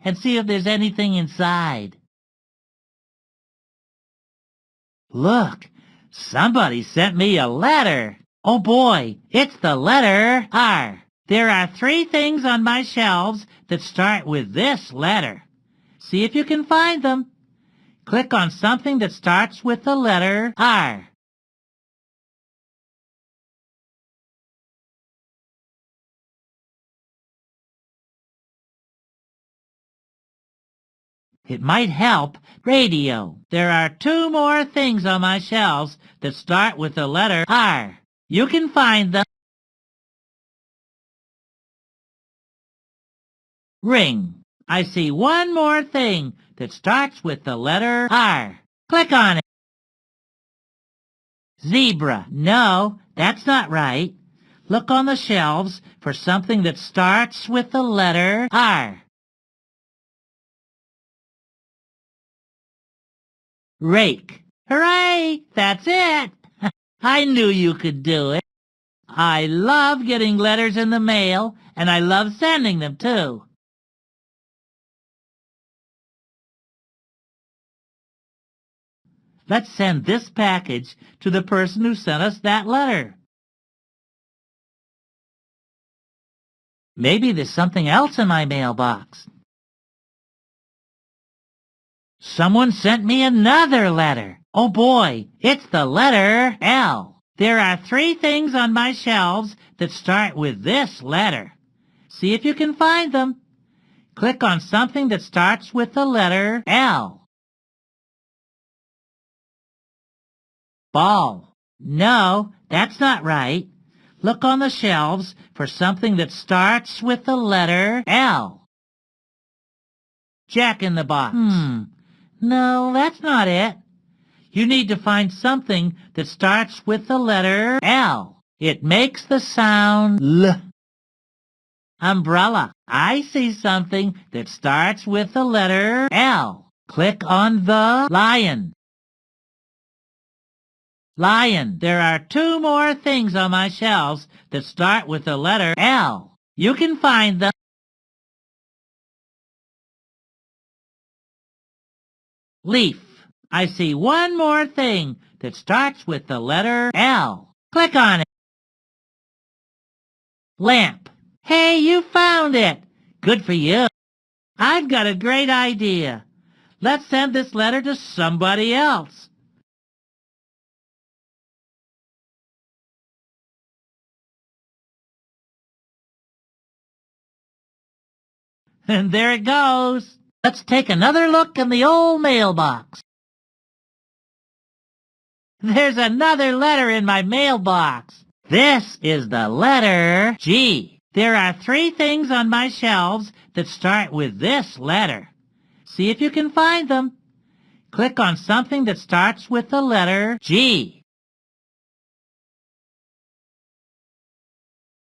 and see if there's anything inside. Look, somebody sent me a letter. Oh boy, it's the letter R. There are 3 things on my shelves that start with this letter. See if you can find them. Click on something that starts with the letter R. It might help. Radio. There are 2 more things on my shelves that start with the letter R. You can find them. Ring. I see 1 more thing that starts with the letter R. Click on it. Zebra. No, that's not right. Look on the shelves for something that starts with the letter R. Rake. Hooray! That's it! I knew you could do it. I love getting letters in the mail, and I love sending them, too. Let's send this package to the person who sent us that letter. Maybe there's something else in my mailbox. Someone sent me another letter. Oh boy, it's the letter L. There are 3 things on my shelves that start with this letter. See if you can find them. Click on something that starts with the letter L. Ball. No, that's not right. Look on the shelves for something that starts with the letter L. Jack in the box. No, that's not it. You need to find something that starts with the letter L. It makes the sound L. Umbrella. I see something that starts with the letter L. Click on the lion. Lion. There are 2 more things on my shelves that start with the letter L. You can find them. Leaf. I see 1 more thing that starts with the letter L. Click on it. Lamp. Hey, you found it. Good for you. I've got a great idea. Let's send this letter to somebody else. And there it goes. Let's take another look in the old mailbox. There's another letter in my mailbox. This is the letter G. There are 3 things on my shelves that start with this letter. See if you can find them. Click on something that starts with the letter G.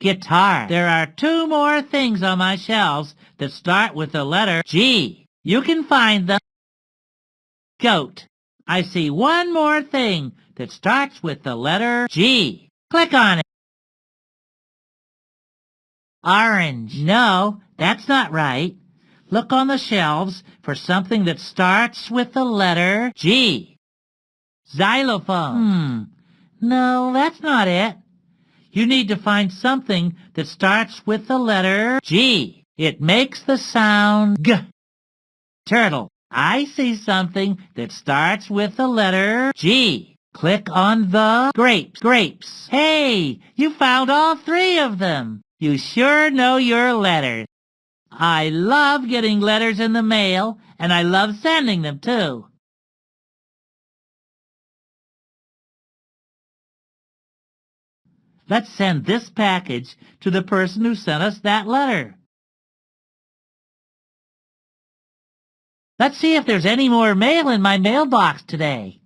Guitar. There are 2 more things on my shelves that start with the letter G. You can find them. Goat. I see 1 more thing that starts with the letter G. Click on it. Orange. No, that's not right. Look on the shelves for something that starts with the letter G. Xylophone. No, that's not it. You need to find something that starts with the letter G. It makes the sound G. Turtle. I see something that starts with the letter G. Click on the grapes. Grapes. Hey, you found all 3 of them. You sure know your letters. I love getting letters in the mail, and I love sending them, too. Let's send this package to the person who sent us that letter. Let's see if there's any more mail in my mailbox today.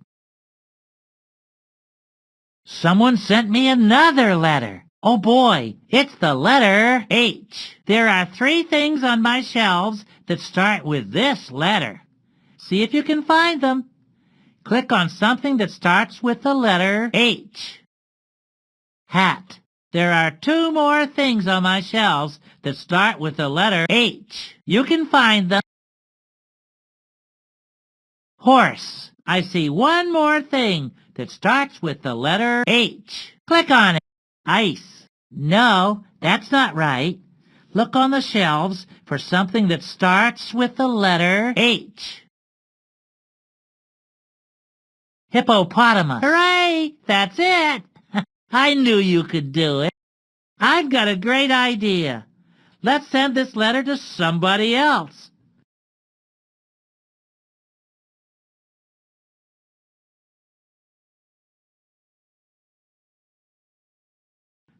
Someone sent me another letter. Oh boy, it's the letter H. There are 3 things on my shelves that start with this letter. See if you can find them. Click on something that starts with the letter H. Hat. There are 2 more things on my shelves that start with the letter H. You can find them. Horse. I see one more thing that starts with the letter H. Click on it. Ice. No, that's not right. Look on the shelves for something that starts with the letter H. Hippopotamus. Hooray! That's it! I knew you could do it. I've got a great idea. Let's send this letter to somebody else.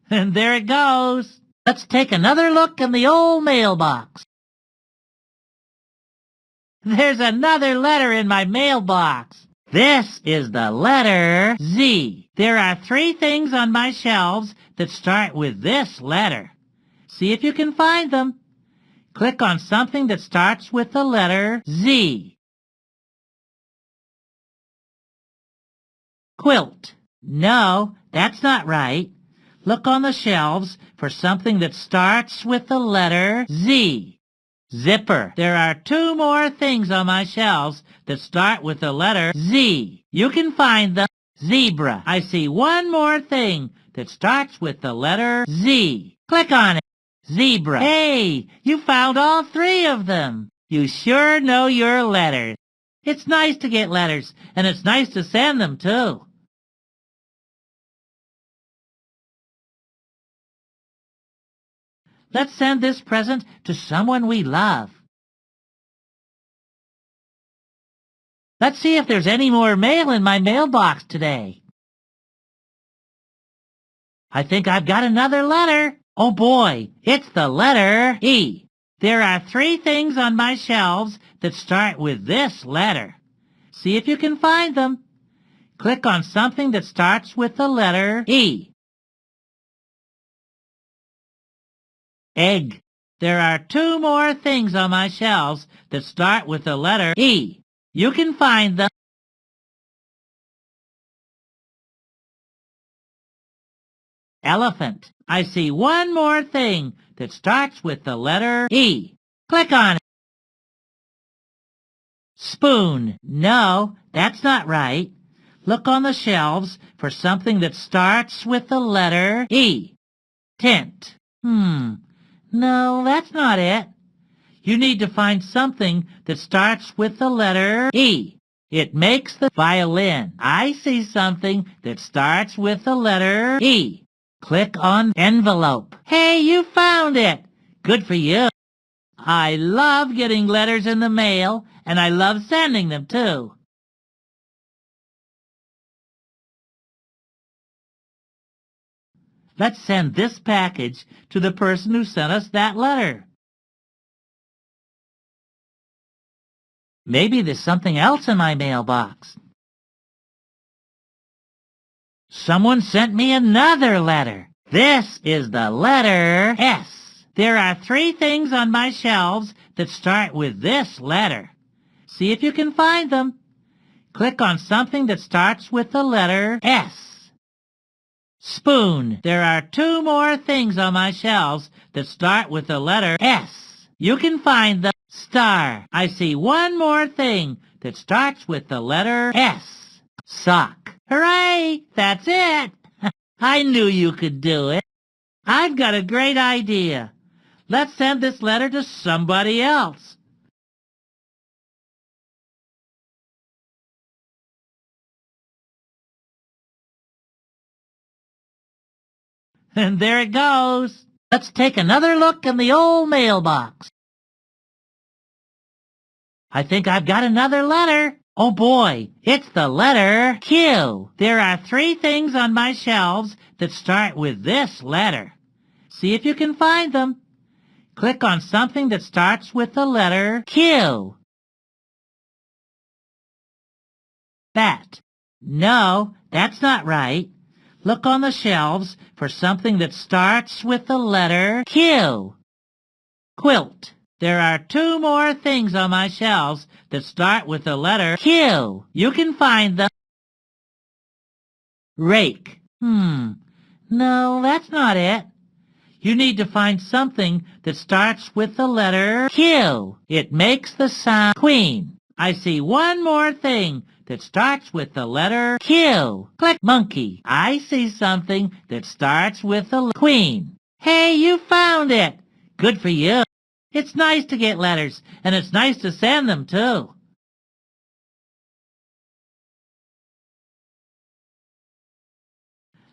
And there it goes. Let's take another look in the old mailbox. There's another letter in my mailbox. This is the letter Z. There are 3 things on my shelves that start with this letter. See if you can find them. Click on something that starts with the letter Z. Quilt. No, that's not right. Look on the shelves for something that starts with the letter Z. Zipper. There are 2 more things on my shelves that start with the letter Z. You can find them. Zebra. I see one more thing that starts with the letter Z. Click on it. Zebra. Hey, you found all 3 of them. You sure know your letters. It's nice to get letters, and it's nice to send them, too. Let's send this present to someone we love. Let's see if there's any more mail in my mailbox today. I think I've got another letter. Oh boy, it's the letter E. There are 3 things on my shelves that start with this letter. See if you can find them. Click on something that starts with the letter E. Egg. There are 2 more things on my shelves that start with the letter E. You can find them. Elephant. I see one more thing that starts with the letter E. Click on it. Spoon. No, that's not right. Look on the shelves for something that starts with the letter E. Tent. No, that's not it. You need to find something that starts with the letter E. It makes the violin. I see something that starts with the letter E. Click on envelope. Hey, you found it. Good for you. I love getting letters in the mail, and I love sending them, too. Let's send this package to the person who sent us that letter. Maybe there's something else in my mailbox. Someone sent me another letter. This is the letter S. There are 3 things on my shelves that start with this letter. See if you can find them. Click on something that starts with the letter S. Spoon. There are 2 more things on my shelves that start with the letter S. You can find them. Star. I see one more thing that starts with the letter S. Sock. Hooray! That's it! I knew you could do it. I've got a great idea. Let's send this letter to somebody else. And there it goes. Let's take another look in the old mailbox. I think I've got another letter. Oh boy, it's the letter Q. There are 3 things on my shelves that start with this letter. See if you can find them. Click on something that starts with the letter Q. Bat. No, that's not right. Look on the shelves for something that starts with the letter Q. Quilt. There are 2 more things on my shelves that start with the letter Q. You can find them. Rake. No, that's not it. You need to find something that starts with the letter Q. It makes the sound queen. I see one more thing that starts with the letter Q. Click monkey. I see something that starts with the queen. Hey, you found it! Good for you. It's nice to get letters, and it's nice to send them, too.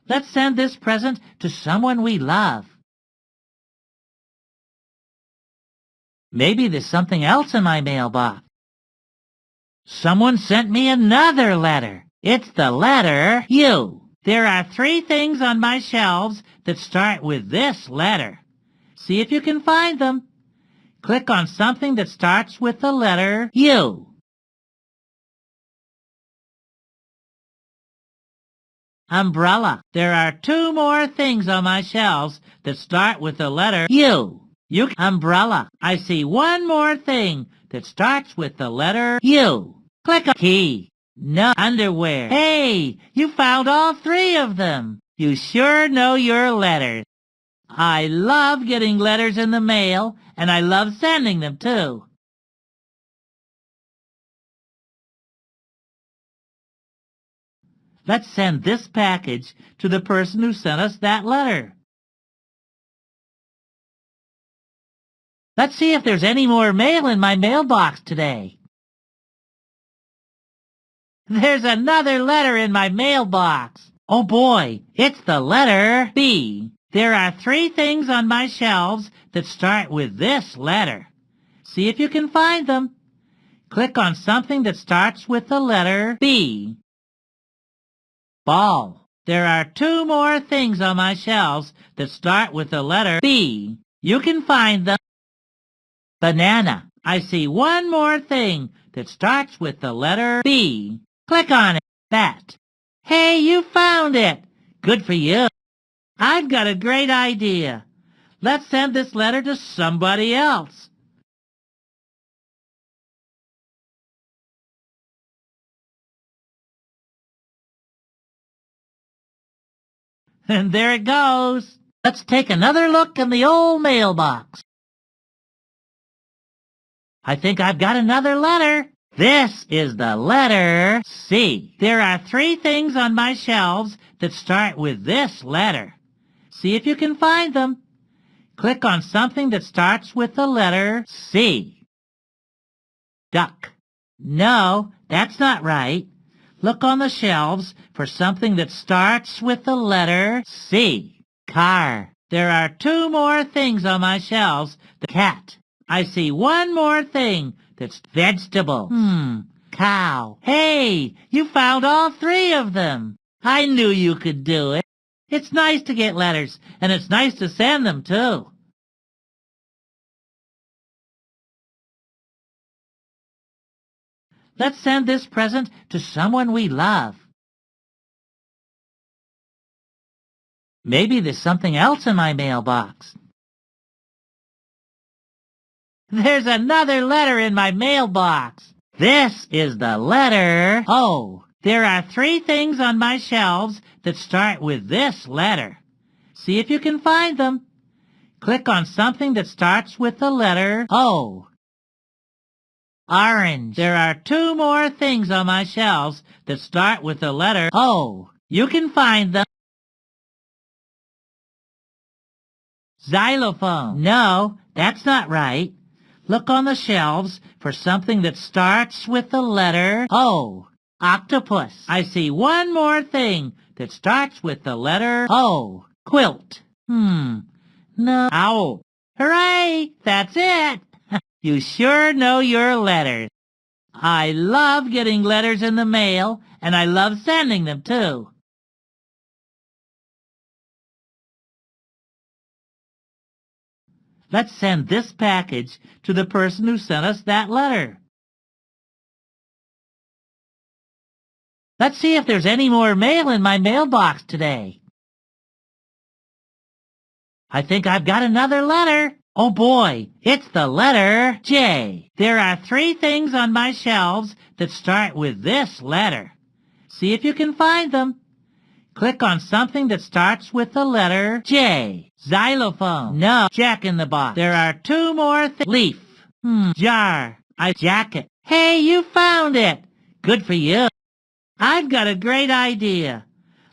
Let's send this present to someone we love. Maybe there's something else in my mailbox. Someone sent me another letter. It's the letter U. There are 3 things on my shelves that start with this letter. See if you can find them. Click on something that starts with the letter U. Umbrella. There are 2 more things on my shelves that start with the letter U. Umbrella. I see one more thing that starts with the letter U. Click on key. No underwear. Hey, you found all 3 of them. You sure know your letters. I love getting letters in the mail, and I love sending them, too. Let's send this package to the person who sent us that letter. Let's see if there's any more mail in my mailbox today. There's another letter in my mailbox. Oh boy, it's the letter B. There are 3 things on my shelves that start with this letter. See if you can find them. Click on something that starts with the letter B. Ball. There are 2 more things on my shelves that start with the letter B. You can find them. Banana. I see one more thing that starts with the letter B. Click on it. Bat. Hey, you found it! Good for you. I've got a great idea. Let's send this letter to somebody else. And there it goes. Let's take another look in the old mailbox. I think I've got another letter. This is the letter C. There are 3 things on my shelves that start with this letter. See if you can find them. Click on something that starts with the letter C. Duck. No, that's not right. Look on the shelves for something that starts with the letter C. Car. There are 2 more things on my shelves. The cat. I see one more thing that's vegetable. Cow. Hey, you found all 3 of them. I knew you could do it. It's nice to get letters, and it's nice to send them, too. Let's send this present to someone we love. Maybe there's something else in my mailbox. There's another letter in my mailbox. This is the letter O. There are 3 things on my shelves that start with this letter. See if you can find them. Click on something that starts with the letter O. Orange. There are 2 more things on my shelves that start with the letter O. You can find them. Xylophone. No, that's not right. Look on the shelves for something that starts with the letter O. Octopus. I see one more thing that starts with the letter O. Quilt. No. Owl. Hooray! That's it! You sure know your letters. I love getting letters in the mail, and I love sending them, too. Let's send this package to the person who sent us that letter. Let's see if there's any more mail in my mailbox today. I think I've got another letter. Oh boy, it's the letter J. There are 3 things on my shelves that start with this letter. See if you can find them. Click on something that starts with the letter J. Xylophone. No. Jack in the box. There are 2 more leaf. Jar. Jacket. Hey, you found it! Good for you. I've got a great idea.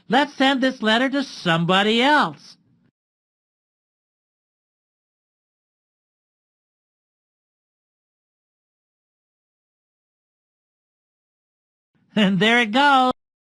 Let's send this letter to somebody else. And there it goes.